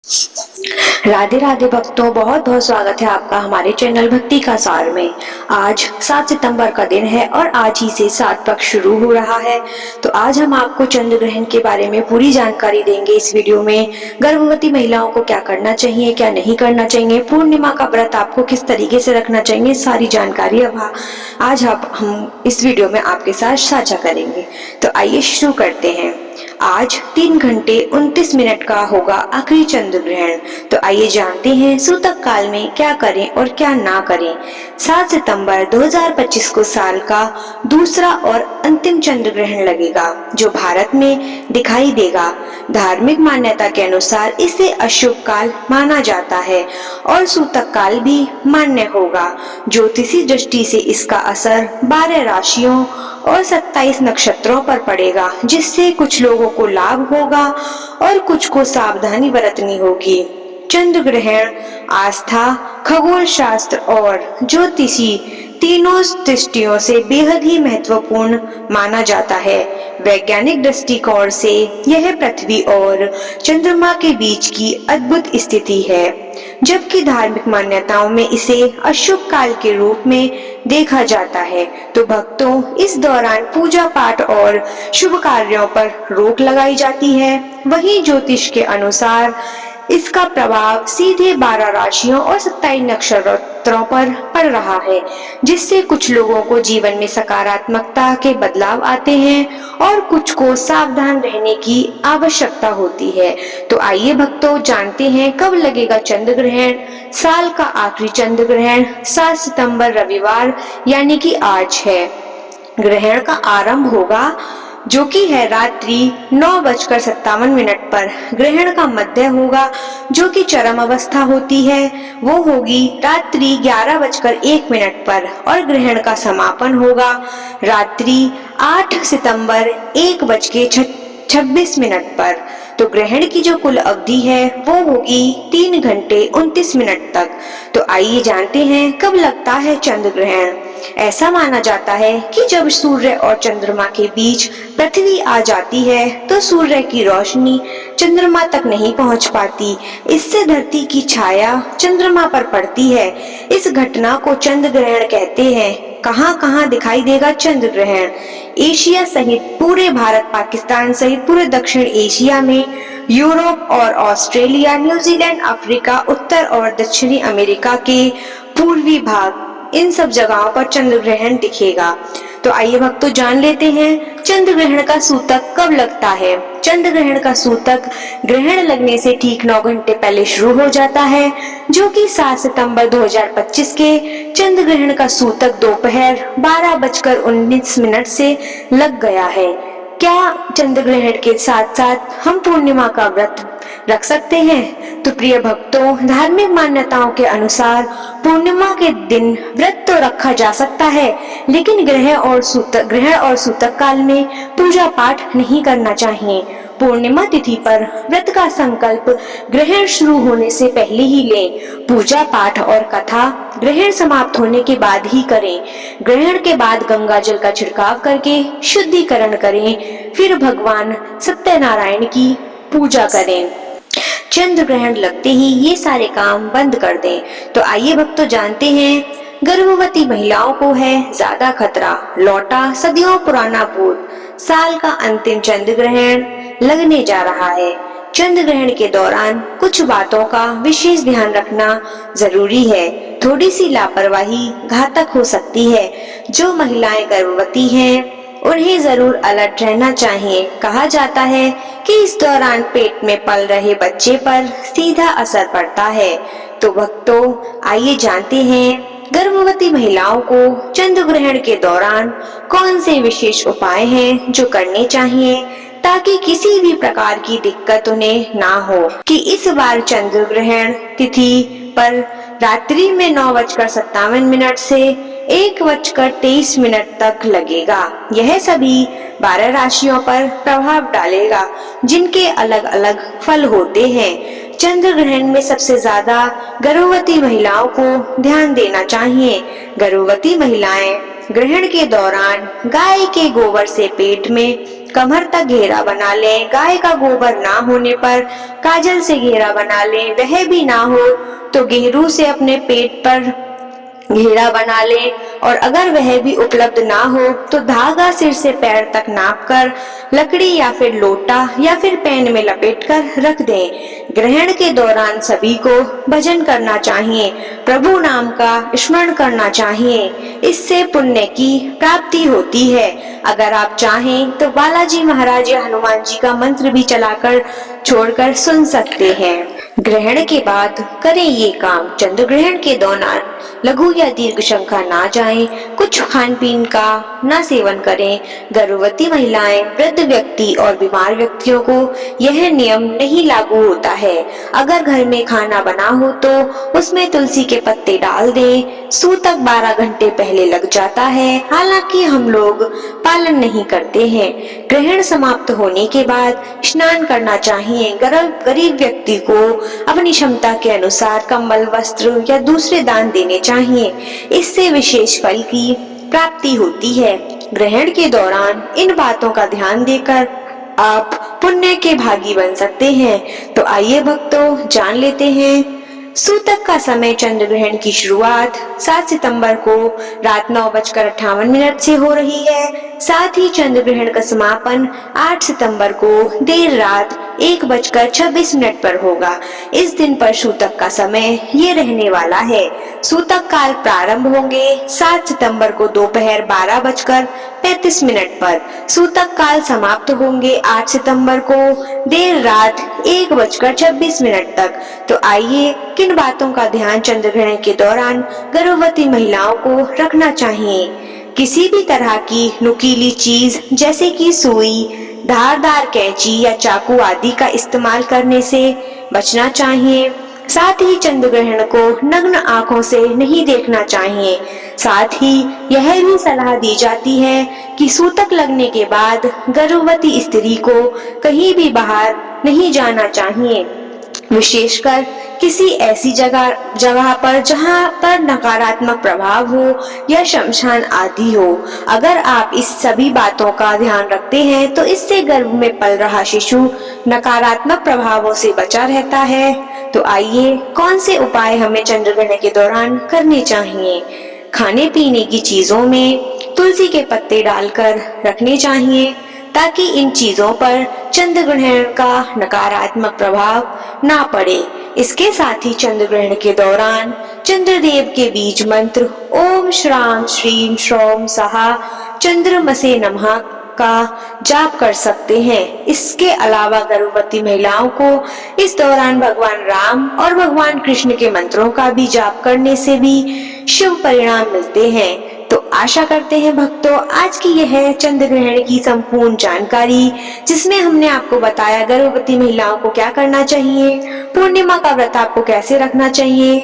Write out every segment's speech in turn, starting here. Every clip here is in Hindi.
राधे राधे भक्तों, बहुत बहुत स्वागत है आपका हमारे चैनल भक्ति का सार में। आज 7 सितंबर का दिन है और आज ही से 7 पक्ष शुरू हो रहा है। तो आज हम आपको चंद्र ग्रहण के बारे में पूरी जानकारी देंगे इस वीडियो में। गर्भवती महिलाओं को क्या करना चाहिए, क्या नहीं करना चाहिए, पूर्णिमा का व्रत आपको किस तरीके से रखना चाहिए, सारी जानकारी आज हम इस वीडियो में आपके साथ साझा करेंगे। तो आइए शुरू करते हैं। आज 3 घंटे 29 मिनट का होगा आखिरी चंद्र ग्रहण। तो आइए जानते हैं सूतक काल में क्या करें और क्या ना करें। 7 सितंबर 2025 को साल का दूसरा और अंतिम चंद्र ग्रहण लगेगा, जो भारत में दिखाई देगा। धार्मिक मान्यता के अनुसार इसे अशुभ काल माना जाता है और सूतक काल भी मान्य होगा। ज्योतिषी दृष्टि से इसका असर 12 राशियों और 27 नक्षत्रों पर पड़ेगा, जिससे कुछ लोगों को लाभ होगा और कुछ को सावधानी बरतनी होगी। चंद्र ग्रहण आस्था, खगोल शास्त्र और ज्योतिषी तीनों दृष्टियों से बेहद ही महत्वपूर्ण माना जाता है। वैज्ञानिक दृष्टिकोण से यह पृथ्वी और चंद्रमा के बीच की अद्भुत स्थिति है, जबकि धार्मिक मान्यताओं में इसे अशुभ काल के रूप में देखा जाता है। तो भक्तों, इस दौरान पूजा पाठ और शुभ कार्यों पर रोक लगाई जाती है। वहीं ज्योतिष के अनुसार इसका प्रभाव सीधे 12 राशियों और 27 नक्षत्रों पर पड़ रहा है, जिससे कुछ लोगों को जीवन में सकारात्मकता के बदलाव आते हैं और कुछ को सावधान रहने की आवश्यकता होती है। तो आइए भक्तों, जानते हैं कब लगेगा चंद्र ग्रहण। साल का आखिरी चंद्र ग्रहण 7 सितंबर रविवार यानी कि आज है। ग्रहण का आरंभ होगा जो कि है रात्रि 9:57 पर। ग्रहण का मध्य होगा जो कि चरम अवस्था होती है, वो होगी रात्रि 11:01 पर और ग्रहण का समापन होगा रात्रि 8 सितंबर 1:26 पर। तो ग्रहण की जो कुल अवधि है वो होगी 3 घंटे 29 मिनट तक। तो आइए जानते हैं कब लगता है चंद्र ग्रहण। ऐसा माना जाता है कि जब सूर्य और चंद्रमा के बीच पृथ्वी आ जाती है तो सूर्य की रोशनी चंद्रमा तक नहीं पहुंच पाती। इससे धरती की छाया चंद्रमा पर पड़ती है। इस घटना को चंद्र ग्रहण कहते हैं। कहां कहां दिखाई देगा चंद्र ग्रहण? एशिया सहित पूरे भारत, पाकिस्तान सहित पूरे दक्षिण एशिया में, यूरोप और ऑस्ट्रेलिया, न्यूजीलैंड, अफ्रीका, उत्तर और दक्षिणी अमेरिका के पूर्वी भाग, इन सब जगहों पर चंद्र ग्रहण दिखेगा। तो आइए भक्तों, जान लेते हैं चंद्र ग्रहण का सूतक कब लगता है। चंद्र ग्रहण का सूतक ग्रहण लगने से ठीक 9 घंटे पहले शुरू हो जाता है, जो कि 7 सितंबर 2025 के चंद्र ग्रहण का सूतक दोपहर 12:19 से लग गया है। क्या चंद्र ग्रहण के साथ साथ हम पूर्णिमा का व्रत रख सकते हैं? तो प्रिय भक्तों, धार्मिक मान्यताओं के अनुसार पूर्णिमा के दिन व्रत तो रखा जा सकता है, लेकिन ग्रहण और सूतक काल में पूजा पाठ नहीं करना चाहिए। पूर्णिमा तिथि पर व्रत का संकल्प ग्रहण शुरू होने से पहले ही लें। पूजा पाठ और कथा ग्रहण समाप्त होने के बाद ही करें। ग्रहण के बाद गंगा जल का छिड़काव करके शुद्धिकरण करें, फिर भगवान सत्यनारायण की पूजा करें। चंद्र ग्रहण लगते ही ये सारे काम बंद कर दें। तो आइए भक्तों, जानते हैं गर्भवती महिलाओं को है ज्यादा खतरा। लौटा सदियों पुराना भूत। साल का अंतिम चंद्र ग्रहण लगने जा रहा है। चंद्र ग्रहण के दौरान कुछ बातों का विशेष ध्यान रखना जरूरी है। थोड़ी सी लापरवाही घातक हो सकती है। जो महिलाएं गर्भवती हैं उन्हें जरूर अलर्ट रहना चाहिए। कहा जाता है कि इस दौरान पेट में पल रहे बच्चे पर सीधा असर पड़ता है। तो भक्तों, आइए जानते हैं गर्भवती महिलाओं को चंद्र ग्रहण के दौरान कौन से विशेष उपाय हैं जो करने चाहिए, ताकि किसी भी प्रकार की दिक्कत उन्हें ना हो। कि इस बार चंद्र ग्रहण तिथि पर रात्रि में 9:57 से 1:23 तक लगेगा। यह सभी 12 राशियों पर प्रभाव डालेगा, जिनके अलग अलग फल होते हैं। चंद्र ग्रहण में सबसे ज्यादा गर्भवती महिलाओं को ध्यान देना चाहिए। गर्भवती महिलाएं ग्रहण के दौरान गाय के गोबर से पेट में कमर तक घेरा बना लें। गाय का गोबर ना होने पर काजल से घेरा बना लें। वह भी ना हो तो गेरू से अपने पेट पर घेरा बना लें। और अगर वह भी उपलब्ध ना हो तो धागा सिर से पैर तक नापकर लकड़ी या फिर लोटा या फिर पैन में लपेटकर रख दें। ग्रहण के दौरान सभी को भजन करना चाहिए, प्रभु नाम का स्मरण करना चाहिए। इससे पुण्य की प्राप्ति होती है। अगर आप चाहें तो बालाजी महाराज या हनुमान जी का मंत्र भी चलाकर छोड़कर सुन सकते हैं। ग्रहण के बाद करें ये काम। चंद्र ग्रहण के दौरान लघु या दीर्घ शंका ना जाएं, कुछ खान पीन का ना सेवन करें। गर्भवती महिलाएं, वृद्ध व्यक्ति और बीमार व्यक्तियों को यह नियम नहीं लागू होता है। अगर घर में खाना बना हो तो उसमें तुलसी के पत्ते डाल दें। सूतक 12 घंटे पहले लग जाता है, हालांकि हम लोग पालन नहीं करते हैं। ग्रहण समाप्त होने के बाद स्नान करना चाहिए। गरीब व्यक्ति को अपनी क्षमता के अनुसार कंबल, वस्त्र या दूसरे दान देने चाहिए। इससे विशेष फल की प्राप्ति होती है। ग्रहण के दौरान इन बातों का ध्यान देकर आप पुण्य के भागी बन सकते हैं। तो आइए भक्तों, जान लेते हैं सूतक का समय। चंद्र ग्रहण की शुरुआत 7 सितंबर को रात 9:58 से हो रही है। साथ ही चंद्र ग्रहण का समापन 8 सितंबर को देर रात 1:26 पर होगा। इस दिन पर सूतक का समय ये रहने वाला है। सूतक काल प्रारंभ होंगे 7 सितंबर को दोपहर 12:35 पर। सूतक काल समाप्त होंगे 8 सितंबर को देर रात 1:26 तक। तो आइए किन बातों का ध्यान चंद्र ग्रहण के दौरान गर्भवती महिलाओं को रखना चाहिए। किसी भी तरह की नुकीली चीज जैसे कि सुई, धारदार कैंची या चाकू आदि का इस्तेमाल करने से बचना चाहिए। साथ ही चंद्र ग्रहण को नग्न आंखों से नहीं देखना चाहिए। साथ ही यह भी सलाह दी जाती है कि सूतक लगने के बाद गर्भवती स्त्री को कहीं भी बाहर नहीं जाना चाहिए, विशेषकर किसी ऐसी जगह पर जहां पर नकारात्मक प्रभाव हो या शमशान आदि हो। अगर आप इस सभी बातों का ध्यान रखते हैं तो इससे गर्भ में पल रहा शिशु नकारात्मक प्रभावों से बचा रहता है। तो आइए कौन से उपाय हमें चंद्र ग्रहण के दौरान करने चाहिए। खाने पीने की चीजों में तुलसी के पत्ते डालकर रखने चाहिए ताकि इन चीजों पर चंद्र ग्रहण का नकारात्मक प्रभाव ना पड़े। इसके साथ ही चंद्र ग्रहण के दौरान चंद्रदेव के बीज मंत्र ओम श्राम श्रीम श्रौम सहा चंद्रमसे नमः का जाप कर सकते हैं। इसके अलावा गर्भवती महिलाओं को इस दौरान भगवान राम और भगवान कृष्ण के मंत्रों का भी जाप करने से भी शुभ परिणाम मिलते हैं। तो आशा करते हैं भक्तों, आज की यह चंद्र ग्रहण की संपूर्ण जानकारी जिसमें हमने आपको बताया गर्भवती महिलाओं को क्या करना चाहिए, पूर्णिमा का व्रत आपको कैसे रखना चाहिए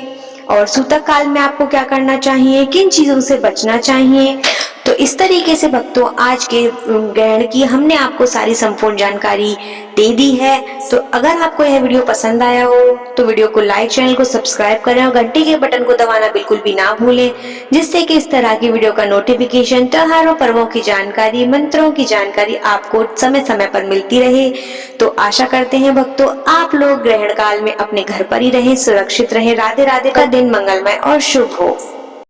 और सूतक काल में आपको क्या करना चाहिए, किन चीजों से बचना चाहिए। तो इस तरीके से भक्तों आज के ग्रहण की हमने आपको सारी संपूर्ण जानकारी दे दी है। तो अगर आपको यह वीडियो पसंद आया हो तो वीडियो को लाइक, चैनल को सब्सक्राइब करें और घंटी के बटन को दबाना बिल्कुल भी ना भूलें, जिससे कि इस तरह की वीडियो का नोटिफिकेशन, त्योहारों पर्वों की जानकारी, मंत्रों की जानकारी आपको समय समय पर मिलती रहे। तो आशा करते हैं भक्तों आप लोग ग्रहण काल में अपने घर पर ही रहें, सुरक्षित रहें। राधे राधे का दिन मंगलमय और शुभ हो।